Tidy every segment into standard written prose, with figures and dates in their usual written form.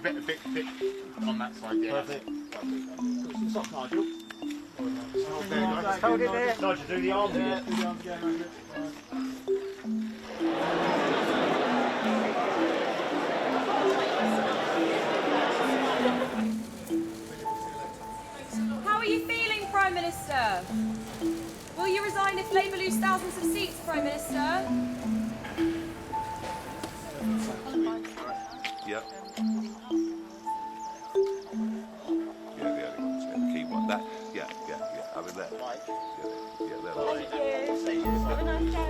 a bit on that side, yeah. Perfect. It's up, Nigel. Hold it there. Nigel, do the arms again. Do the arms again, Nigel. How are you feeling, Prime Minister? Will you resign if Labour lose thousands of seats, Prime Minister? Yep. Yeah, the key one. That, yeah. I mean, there. Yeah, there. Thank you. Have a nice day.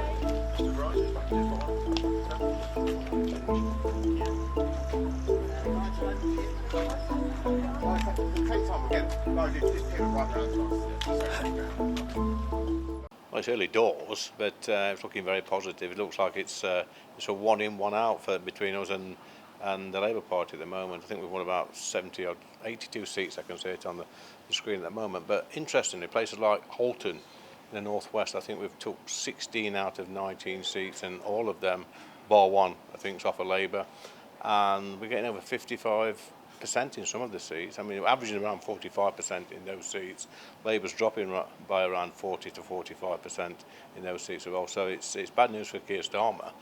Well, it's early doors, but it's looking very positive. It looks like it's a one in, one out between us and the Labour Party at the moment. I think we've won about 70 or 82 seats. I can see it on the screen at the moment. But interestingly, places like Halton in the northwest, I think we've took 16 out of 19 seats, and all of them, bar one, I think, is off of Labour, and we're getting over 55% in some of the seats. I mean, we're averaging around 45% in those seats. Labour's dropping by around 40 to 45% in those seats as well. So it's bad news for Keir Starmer,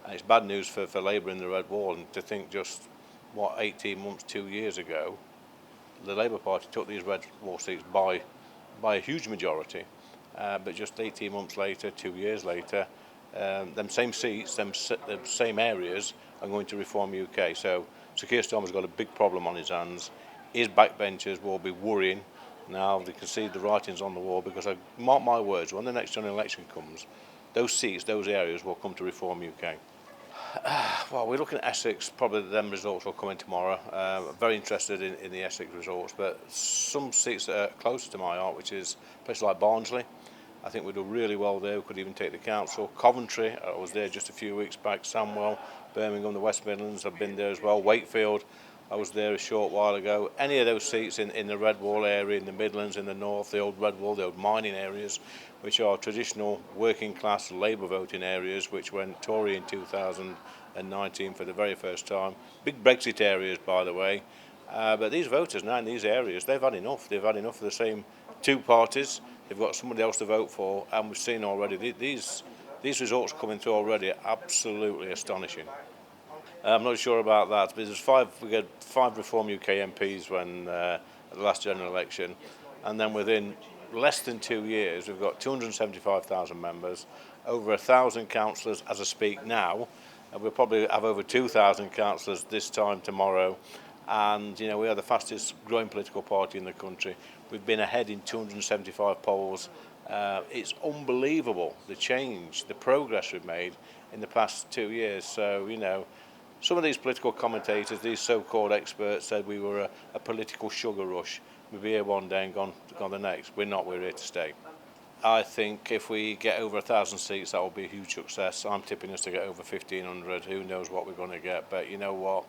and it's bad news for Labour in the Red Wall. And to think just, 18 months, 2 years ago, the Labour Party took these Red Wall seats by a huge majority, but just 18 months later, 2 years later, them same seats, them same areas are going to Reform UK. So Keir Starmer's got a big problem on his hands. His backbenchers will be worrying now. They can see the writings on the wall, because mark my words, when the next general election comes, those seats, those areas will come to Reform UK. Well, we're looking at Essex. Probably them results will come in tomorrow. Very interested in the Essex results, but some seats that are closer to my heart, which is places like Barnsley. I think we do really well there. We could even take the council. Coventry, I was there just a few weeks back. Sandwell, Birmingham, the West Midlands, I've been there as well. Wakefield, I was there a short while ago. Any of those seats in the Red Wall area, in the Midlands, in the north, the old Red Wall, the old mining areas, which are traditional working class Labour voting areas, which went Tory in 2019 for the very first time. Big Brexit areas, by the way. But these voters now in these areas, they've had enough. They've had enough of the same two parties. They've got somebody else to vote for, and we've seen already these results coming through already are absolutely astonishing. I'm not sure about that, but we got five Reform UK MPs at the last general election, and then within less than 2 years we've got 275,000 members, over 1,000 councillors as I speak now, and we'll probably have over 2,000 councillors this time tomorrow. And we are the fastest growing political party in the country. We've been ahead in 275 polls. It's unbelievable, the change, the progress we've made in the past 2 years. So, some of these political commentators, these so-called experts, said we were a political sugar rush. We'll be here one day and gone the next. We're not, we're here to stay. I think if we get over 1,000 seats, that will be a huge success. I'm tipping us to get over 1,500. Who knows what we're going to get, but you know what?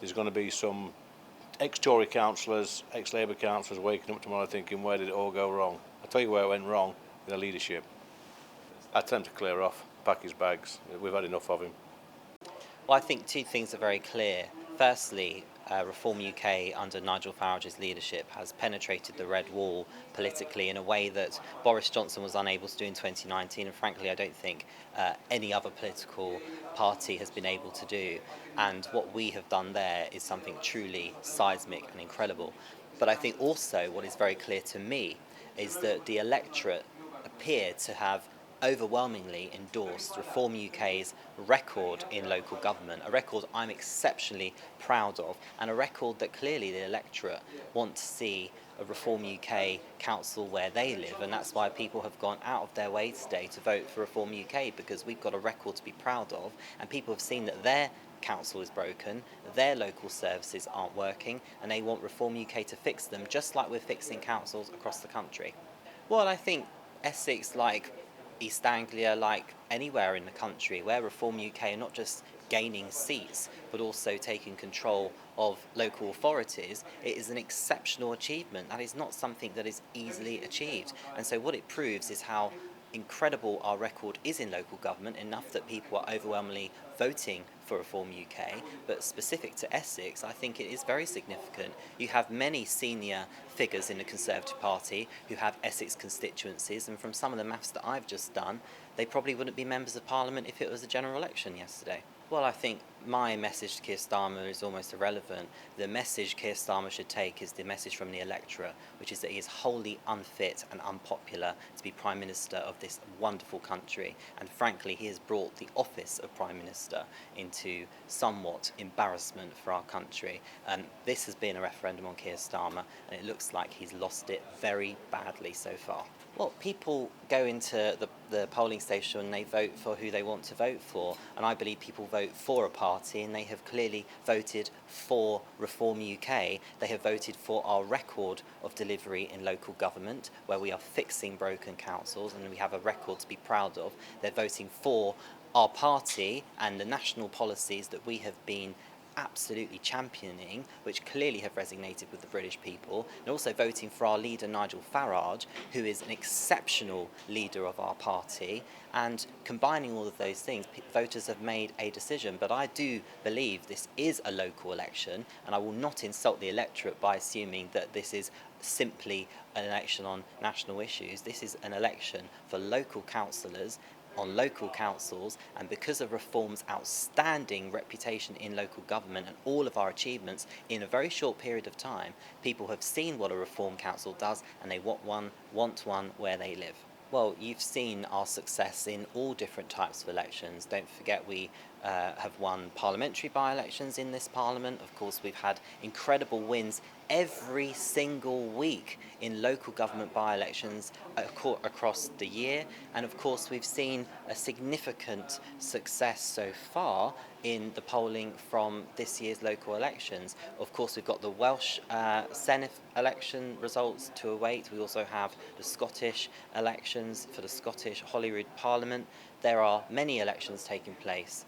There's going to be some ex-Tory councillors, ex-Labour councillors waking up tomorrow thinking, where did it all go wrong? I'll tell you where it went wrong, the leadership. I tell him to clear off, pack his bags. We've had enough of him. Well, I think two things are very clear. Firstly, Reform UK under Nigel Farage's leadership has penetrated the Red Wall politically in a way that Boris Johnson was unable to do in 2019, and frankly I don't think any other political party has been able to do. And what we have done there is something truly seismic and incredible. But I think also what is very clear to me is that the electorate appear to have overwhelmingly endorsed Reform UK's record in local government, a record I'm exceptionally proud of, and a record that clearly the electorate want to see a Reform UK council where they live, and that's why people have gone out of their way today to vote for Reform UK, because we've got a record to be proud of, and people have seen that their council is broken, their local services aren't working, and they want Reform UK to fix them, just like we're fixing councils across the country. Well, I think Essex, like East Anglia, like anywhere in the country where Reform UK are not just gaining seats but also taking control of local authorities, it is an exceptional achievement. That is not something that is easily achieved, and so what it proves is how incredible our record is in local government, enough that people are overwhelmingly voting for Reform UK, but specific to Essex, I think it is very significant. You have many senior figures in the Conservative Party who have Essex constituencies, and from some of the maths that I've just done, they probably wouldn't be members of Parliament if it was a general election yesterday. Well, I think my message to Keir Starmer is almost irrelevant. The message Keir Starmer should take is the message from the electorate, which is that he is wholly unfit and unpopular to be Prime Minister of this wonderful country. And frankly, he has brought the office of Prime Minister into somewhat embarrassment for our country. This has been a referendum on Keir Starmer, and it looks like he's lost it very badly so far. Well, people go into the polling station and they vote for who they want to vote for, and I believe people vote for a party, and they have clearly voted for Reform UK. They have voted for our record of delivery in local government, where we are fixing broken councils and we have a record to be proud of. They're voting for our party and the national policies that we have been absolutely championing, which clearly have resonated with the British people, and also voting for our leader Nigel Farage, who is an exceptional leader of our party. And combining all of those things, voters have made a decision. But I do believe this is a local election, and I will not insult the electorate by assuming that this is simply an election on national issues. This is an election for local councillors on local councils, and because of Reform's outstanding reputation in local government and all of our achievements in a very short period of time, people have seen what a Reform council does, and they want one where they live. Well, you've seen our success in all different types of elections. Don't forget we have won parliamentary by-elections in this parliament. Of course, we've had incredible wins every single week in local government by-elections across the year. And of course, we've seen a significant success so far in the polling from this year's local elections. Of course, we've got the Welsh Senedd election results to await. We also have the Scottish elections for the Scottish Holyrood Parliament. There are many elections taking place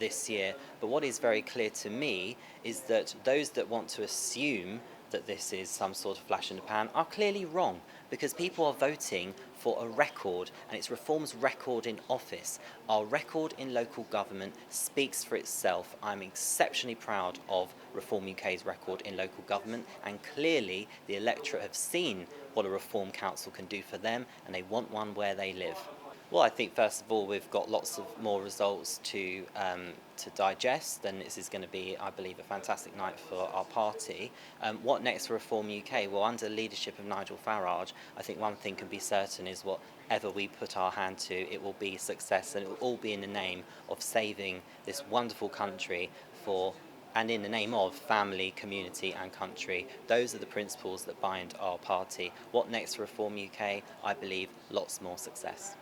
this year, but what is very clear to me is that those that want to assume that this is some sort of flash in the pan are clearly wrong, because people are voting for a record, and it's Reform's record in office. Our record in local government speaks for itself. I'm exceptionally proud of Reform UK's record in local government, and clearly the electorate have seen what a Reform Council can do for them, and they want one where they live. Well, I think first of all we've got lots of more results to digest, and this is going to be, I believe, a fantastic night for our party. What next for Reform UK? Well, under the leadership of Nigel Farage, I think one thing can be certain is whatever we put our hand to, it will be success, and it will all be in the name of saving this wonderful country and in the name of family, community and country. Those are the principles that bind our party. What next for Reform UK? I believe lots more success.